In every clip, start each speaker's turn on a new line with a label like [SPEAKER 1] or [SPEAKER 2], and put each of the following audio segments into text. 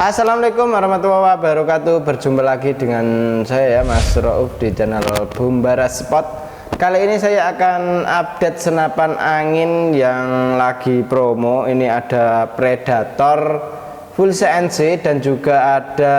[SPEAKER 1] Assalamualaikum warahmatullahi wabarakatuh. Berjumpa lagi dengan saya ya, Mas Rauf di channel Bumbara Spot. Kali ini saya akan update senapan angin yang lagi promo. Ini ada Predator full CNC dan juga ada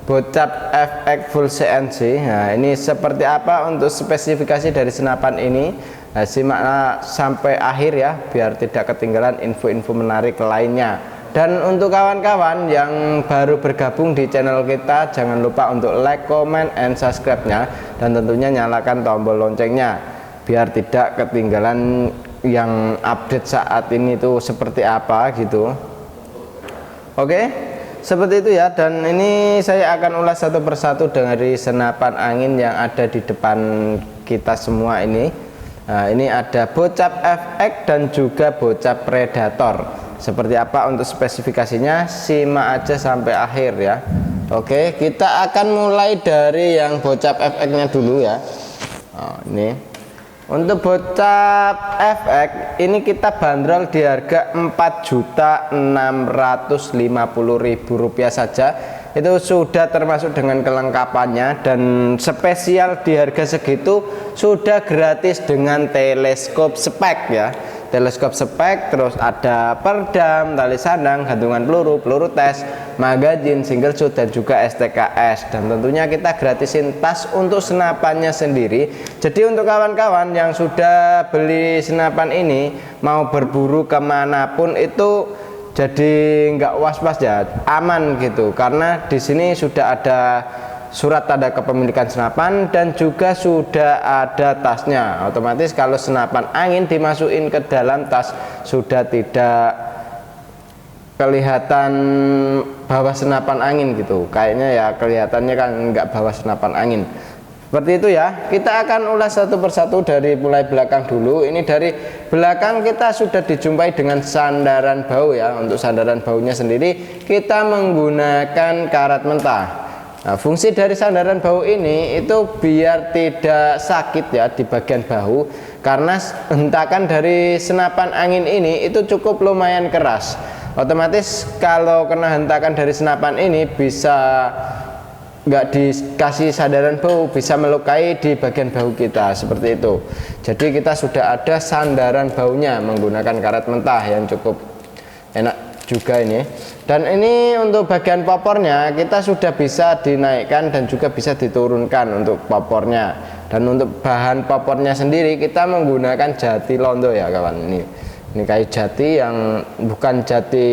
[SPEAKER 1] Bocap FX full CNC. Nah, ini seperti apa untuk spesifikasi dari senapan ini? Nah, simak sampai akhir ya, biar tidak ketinggalan info-info menarik lainnya. Dan untuk kawan-kawan yang baru bergabung di channel kita, jangan lupa untuk like, comment, and subscribe-nya, dan tentunya nyalakan tombol loncengnya biar tidak ketinggalan yang update saat ini tuh seperti apa gitu. Oke, seperti itu ya. Dan ini saya akan ulas satu persatu dari senapan angin yang ada di depan kita semua ini. Nah, ini ada Bocap FX dan juga Bocap Predator. Seperti apa untuk spesifikasinya, simak aja sampai akhir ya. Oke, kita akan mulai dari yang Bocap FX-nya dulu ya. Ini untuk Bocap FX ini kita bandrol di harga Rp4.650.000 saja. Itu sudah termasuk dengan kelengkapannya, dan spesial di harga segitu sudah gratis dengan teleskop spek ya. Teleskop spek, terus ada perdam, tali sandang, gantungan peluru, peluru tes, magazin, single shot, dan juga STKS. Dan tentunya kita gratisin tas untuk senapannya sendiri. Jadi untuk kawan-kawan yang sudah beli senapan ini mau berburu kemanapun itu jadi nggak was-was ya, aman gitu, karena di sini sudah ada surat tanda kepemilikan senapan dan juga sudah ada tasnya. Otomatis kalau senapan angin dimasukin ke dalam tas sudah tidak kelihatan bawa senapan angin gitu. Kayaknya ya kelihatannya kan nggak bawa senapan angin. Seperti itu ya. Kita akan ulas satu persatu dari mulai belakang dulu. Ini dari belakang kita sudah dijumpai dengan sandaran bau ya. Untuk sandaran baunya sendiri kita menggunakan karat mentah. Nah, fungsi dari sandaran bau ini itu biar tidak sakit ya di bagian bahu, karena hentakan dari senapan angin ini itu cukup lumayan keras. Otomatis kalau kena hentakan dari senapan ini bisa nggak dikasih sandaran bau, bisa melukai di bagian bahu kita seperti itu. Jadi kita sudah ada sandaran baunya menggunakan karet mentah yang cukup enak juga ini. Dan ini untuk bagian popornya kita sudah bisa dinaikkan dan juga bisa diturunkan untuk popornya. Dan untuk bahan popornya sendiri kita menggunakan jati londo ya kawan. Ini kayu jati yang bukan jati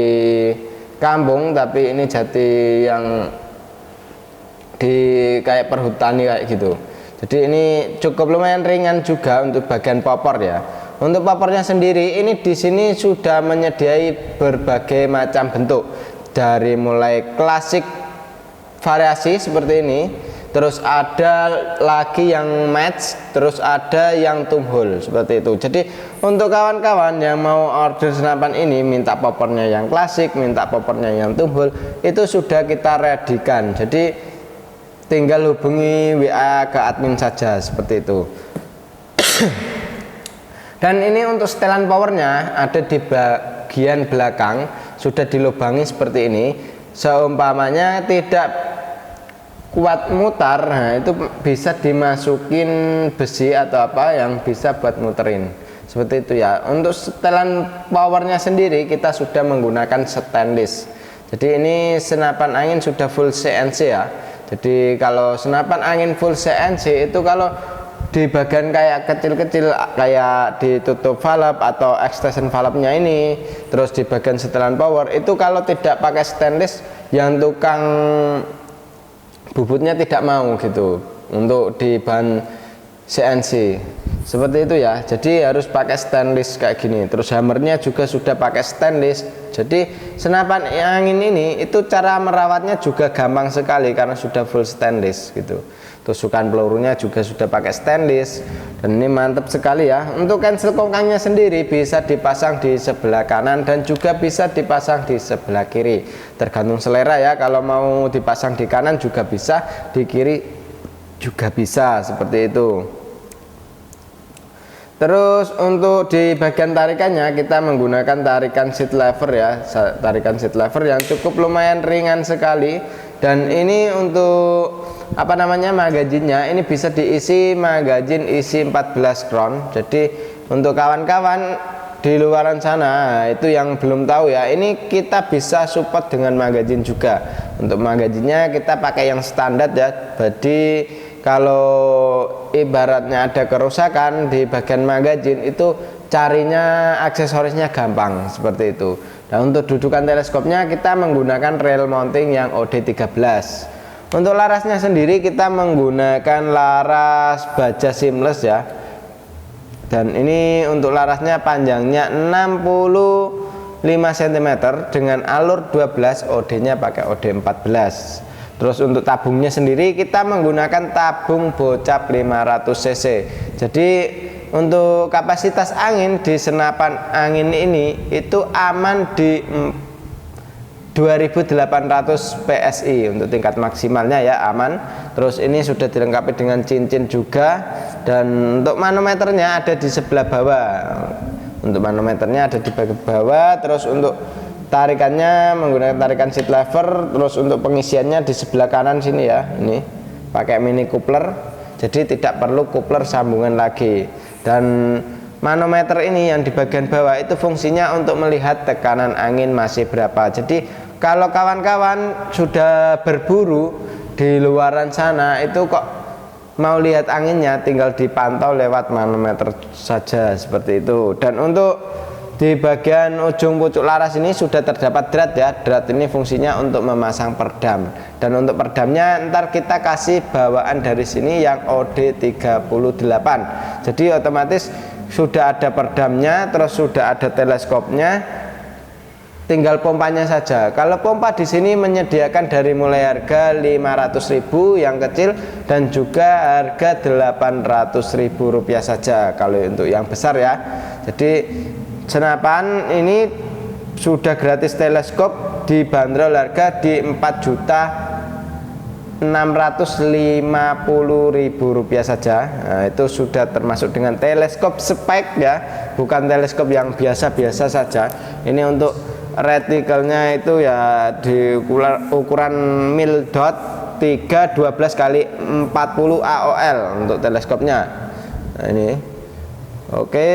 [SPEAKER 1] kampung, tapi ini jati yang di kayak perhutani kayak gitu. Jadi ini cukup lumayan ringan juga untuk bagian popor ya. Untuk popornya sendiri ini di sini sudah menyediai berbagai macam bentuk, dari mulai klasik variasi seperti ini, terus ada lagi yang match, terus ada yang tumhole seperti itu. Jadi untuk kawan-kawan yang mau order senapan ini, minta popornya yang klasik, minta popornya yang tumhole, itu sudah kita readykan. Jadi tinggal hubungi WA ke admin saja seperti itu. Dan ini untuk setelan powernya ada di bagian belakang, sudah dilubangi seperti ini. Seumpamanya tidak kuat mutar, nah itu bisa dimasukin besi atau apa yang bisa buat muterin seperti itu ya. Untuk setelan powernya sendiri kita sudah menggunakan stainless. Jadi ini senapan angin sudah full CNC ya. Jadi kalau senapan angin full CNC itu kalau di bagian kayak kecil-kecil kayak ditutup valve atau extension valve-nya ini, terus di bagian setelan power itu kalau tidak pakai stainless, yang tukang bubutnya tidak mau gitu untuk di bahan CNC seperti itu ya. Jadi harus pakai stainless kayak gini. Terus hammernya juga sudah pakai stainless. Jadi senapan angin ini itu cara merawatnya juga gampang sekali karena sudah full stainless gitu. Tusukan pelurunya juga sudah pakai stainless, dan ini mantap sekali ya. Untuk cancel kongkangnya sendiri bisa dipasang di sebelah kanan dan juga bisa dipasang di sebelah kiri, tergantung selera ya. Kalau mau dipasang di kanan juga bisa, di kiri juga bisa seperti itu. Terus untuk di bagian tarikannya kita menggunakan tarikan seat lever ya, tarikan seat lever yang cukup lumayan ringan sekali. Dan ini untuk apa namanya, magazinnya ini bisa diisi magazin isi 14 round. Jadi untuk kawan-kawan di luaran sana itu yang belum tahu ya, ini kita bisa support dengan magazin juga. Untuk magazinnya kita pakai yang standar ya, jadi kalau ibaratnya ada kerusakan di bagian magazin itu carinya aksesorisnya gampang seperti itu. Dan untuk dudukan teleskopnya kita menggunakan rail mounting yang OD13. Untuk larasnya sendiri kita menggunakan laras baja seamless ya. Dan ini untuk larasnya panjangnya 65 cm dengan alur 12, OD-nya pakai OD14. Terus untuk tabungnya sendiri kita menggunakan tabung bocap 500 cc. Jadi untuk kapasitas angin di senapan angin ini itu aman di 2800 PSI untuk tingkat maksimalnya ya, aman. Terus ini sudah dilengkapi dengan cincin juga. Dan untuk manometernya ada di sebelah bawah. Untuk manometernya ada di bagian bawah. Terus untuk tarikannya menggunakan tarikan seat lever. Terus untuk pengisiannya di sebelah kanan sini ya, ini pakai mini coupler, jadi tidak perlu coupler sambungan lagi. Dan manometer ini yang di bagian bawah itu fungsinya untuk melihat tekanan angin masih berapa. Jadi kalau kawan-kawan sudah berburu di luaran sana itu kok mau lihat anginnya, tinggal dipantau lewat manometer saja seperti itu. Dan untuk di bagian ujung pucuk laras ini sudah terdapat drat ya. Drat ini fungsinya untuk memasang perdam. Dan untuk perdamnya ntar kita kasih bawaan dari sini yang OD38. Jadi otomatis sudah ada perdamnya, terus sudah ada teleskopnya, tinggal pompanya saja. Kalau pompa di sini menyediakan dari mulai harga 500.000 yang kecil dan juga harga 800.000 rupiah saja kalau untuk yang besar ya. Jadi senapan ini sudah gratis teleskop dibanderol harga di 4.650.000 rupiah saja. Nah, itu sudah termasuk dengan teleskop spek ya, bukan teleskop yang biasa-biasa saja. Ini untuk retikelnya itu ya di ukuran mil dot 312 kali 40 AOL untuk teleskopnya. Nah, ini oke.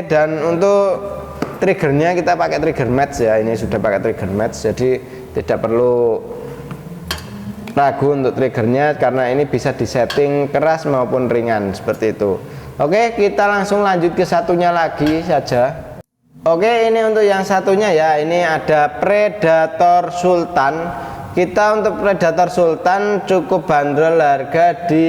[SPEAKER 1] Dan untuk triggernya kita pakai trigger match ya, ini sudah pakai trigger match, jadi tidak perlu ragu untuk triggernya karena ini bisa disetting keras maupun ringan seperti itu. Oke, kita langsung lanjut ke satunya lagi saja. Oke, ini untuk yang satunya ya, ini ada Predator Sultan. Kita untuk Predator Sultan cukup bandrol harga di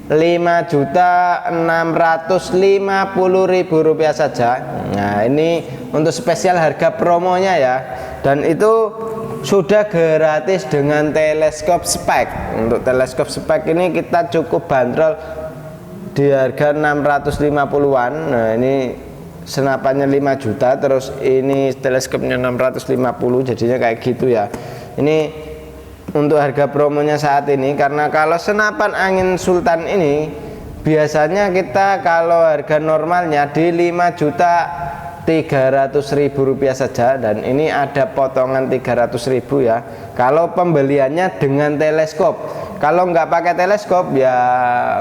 [SPEAKER 1] 5.650.000 rupiah saja. Nah, ini untuk spesial harga promonya ya. Dan itu sudah gratis dengan teleskop spek. Untuk teleskop spek ini kita cukup bandrol di harga 650-an. Nah, ini senapannya 5 juta, terus ini teleskopnya 650, jadinya kayak gitu ya. Ini untuk harga promonya saat ini, karena kalau senapan angin Sultan ini biasanya kita kalau harga normalnya di 5.300.000 rupiah saja, dan ini ada potongan 300.000 ya kalau pembeliannya dengan teleskop. Kalau nggak pakai teleskop ya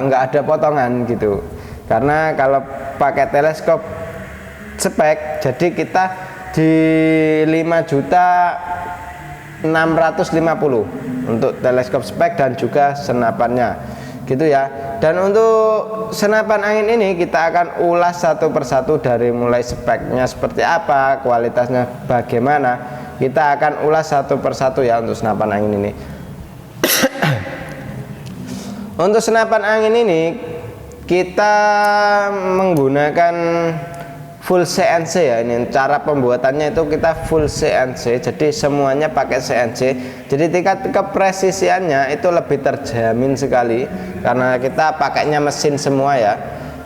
[SPEAKER 1] nggak ada potongan gitu, karena kalau pakai teleskop spek jadi kita di 5.650 untuk teleskop spek dan juga senapannya gitu ya. Dan untuk senapan angin ini kita akan ulas satu persatu dari mulai speknya seperti apa, kualitasnya bagaimana, kita akan ulas satu persatu ya untuk senapan angin ini. Untuk senapan angin ini kita menggunakan full CNC ya. Ini cara pembuatannya itu kita full CNC, jadi semuanya pakai CNC. Jadi tingkat kepresisiannya itu lebih terjamin sekali karena kita pakainya mesin semua ya.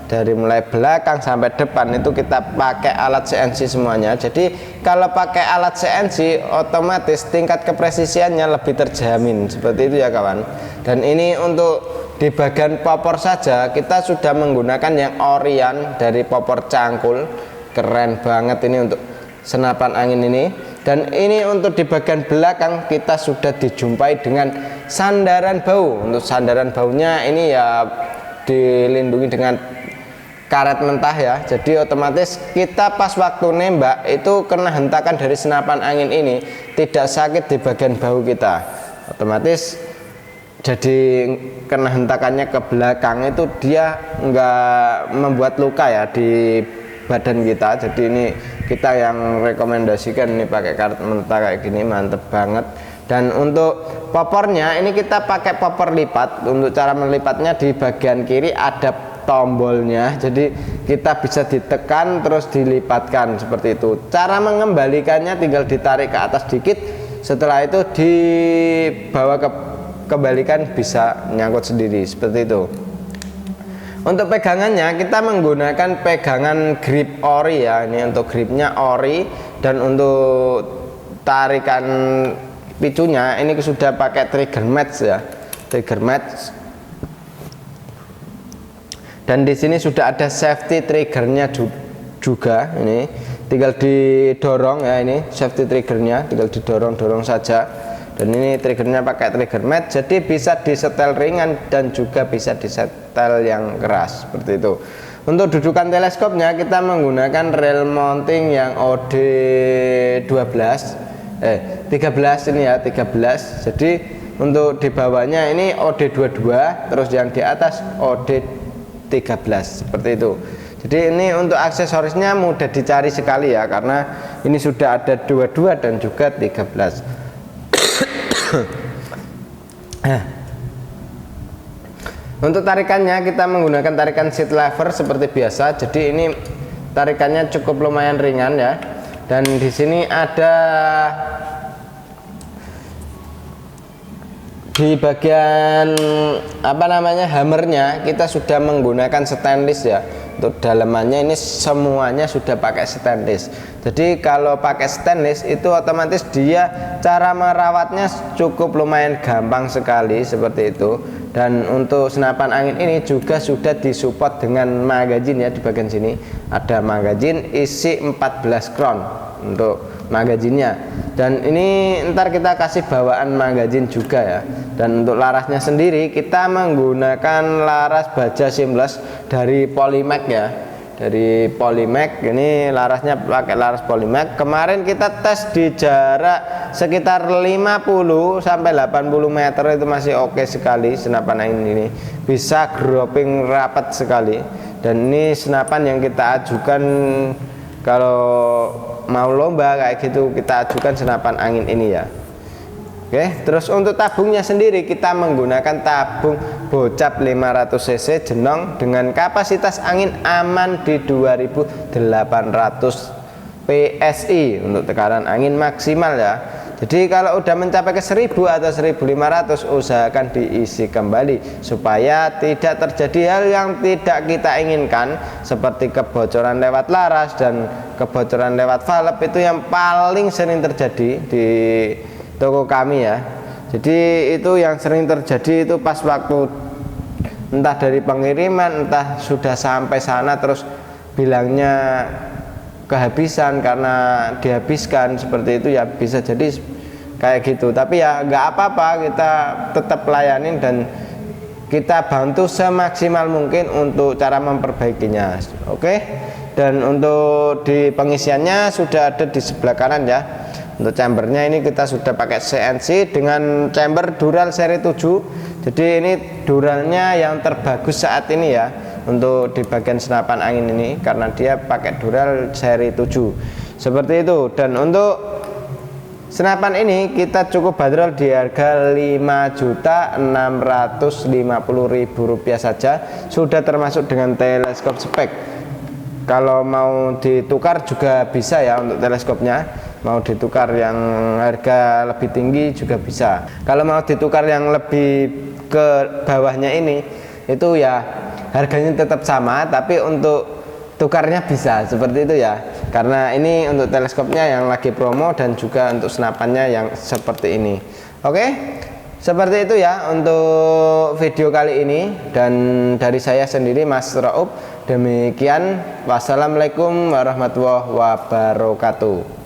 [SPEAKER 1] Dari mulai belakang sampai depan itu kita pakai alat CNC semuanya. Jadi kalau pakai alat CNC otomatis tingkat kepresisiannya lebih terjamin seperti itu ya kawan. Dan ini untuk di bagian popor saja kita sudah menggunakan yang Orion dari popor cangkul. Keren banget ini untuk senapan angin ini. Dan ini untuk di bagian belakang kita sudah dijumpai dengan sandaran bau. Untuk sandaran baunya ini ya dilindungi dengan karet mentah ya, jadi otomatis kita pas waktu nembak itu kena hentakan dari senapan angin ini tidak sakit di bagian bahu kita, otomatis jadi kena hentakannya ke belakang itu dia enggak membuat luka ya di badan kita. Jadi ini kita yang rekomendasikan ini pakai karet mentah kayak gini, mantep banget. Dan untuk popornya ini kita pakai popor lipat. Untuk cara melipatnya di bagian kiri ada tombolnya, jadi kita bisa ditekan terus dilipatkan seperti itu. Cara mengembalikannya tinggal ditarik ke atas dikit, setelah itu dibawa ke kebalikan bisa nyangkut sendiri seperti itu. Untuk pegangannya kita menggunakan pegangan grip ori ya, ini untuk gripnya ori. Dan untuk tarikan picunya ini sudah pakai trigger match ya, trigger match. Dan di sini sudah ada safety triggernya juga, ini tinggal didorong ya, ini safety triggernya tinggal didorong saja. Dan ini triggernya pakai trigger match, jadi bisa disetel ringan dan juga bisa disetel yang keras seperti itu. Untuk dudukan teleskopnya kita menggunakan rail mounting yang OD 13 ini ya, 13. Jadi untuk di bawahnya ini OD 22, terus yang di atas OD 13 seperti itu. Jadi ini untuk aksesorisnya mudah dicari sekali ya, karena ini sudah ada 22 dan juga 13. Untuk tarikannya kita menggunakan tarikan seat lever seperti biasa. Jadi ini tarikannya cukup lumayan ringan ya. Dan di sini ada di bagian apa namanya hammernya kita sudah menggunakan stainless ya. Untuk dalamannya ini semuanya sudah pakai stainless. Jadi kalau pakai stainless itu otomatis dia cara merawatnya cukup lumayan gampang sekali seperti itu. Dan untuk senapan angin ini juga sudah disupport dengan magazine ya. Di bagian sini ada magazine isi 14 crown untuk magazinnya. Dan ini ntar kita kasih bawaan magazine juga ya. Dan untuk larasnya sendiri kita menggunakan laras baja seamless dari Polymac ya, dari Polymac. Ini larasnya pakai laras Polymac. Kemarin kita tes di jarak sekitar 50 sampai 80 meter itu masih oke sekali senapan angin ini, bisa grouping rapat sekali. Dan ini senapan yang kita ajukan kalau mau lomba kayak gitu, kita ajukan senapan angin ini ya. Oke, terus untuk tabungnya sendiri kita menggunakan tabung bocap 500 cc Jenong dengan kapasitas angin aman di 2800 PSI untuk tekanan angin maksimal ya. Jadi kalau udah mencapai ke 1000 atau 1500 usahakan diisi kembali supaya tidak terjadi hal yang tidak kita inginkan, seperti kebocoran lewat laras dan kebocoran lewat valve. Itu yang paling sering terjadi di toko kami ya. Jadi itu yang sering terjadi itu pas waktu entah dari pengiriman, entah sudah sampai sana terus bilangnya kehabisan karena dihabiskan seperti itu ya, bisa jadi kayak gitu. Tapi ya nggak apa-apa, kita tetap layanin dan kita bantu semaksimal mungkin untuk cara memperbaikinya. Oke. Dan untuk di pengisiannya sudah ada di sebelah kanan ya. Untuk chambernya ini kita sudah pakai CNC dengan chamber Dural seri 7. Jadi ini duralnya yang terbagus saat ini ya untuk di bagian senapan angin ini, karena dia pakai Dural seri 7 seperti itu. Dan untuk senapan ini kita cukup bandrol di harga Rp5.650.000 saja, sudah termasuk dengan teleskop spek. Kalau mau ditukar juga bisa ya, untuk teleskopnya mau ditukar yang harga lebih tinggi juga bisa. Kalau mau ditukar yang lebih ke bawahnya ini itu ya harganya tetap sama, tapi untuk tukarnya bisa seperti itu ya, karena ini untuk teleskopnya yang lagi promo dan juga untuk senapannya yang seperti ini. Oke, Seperti itu ya untuk video kali ini, dan dari saya sendiri Mas Raub demikian. Wassalamualaikum warahmatullahi wabarakatuh.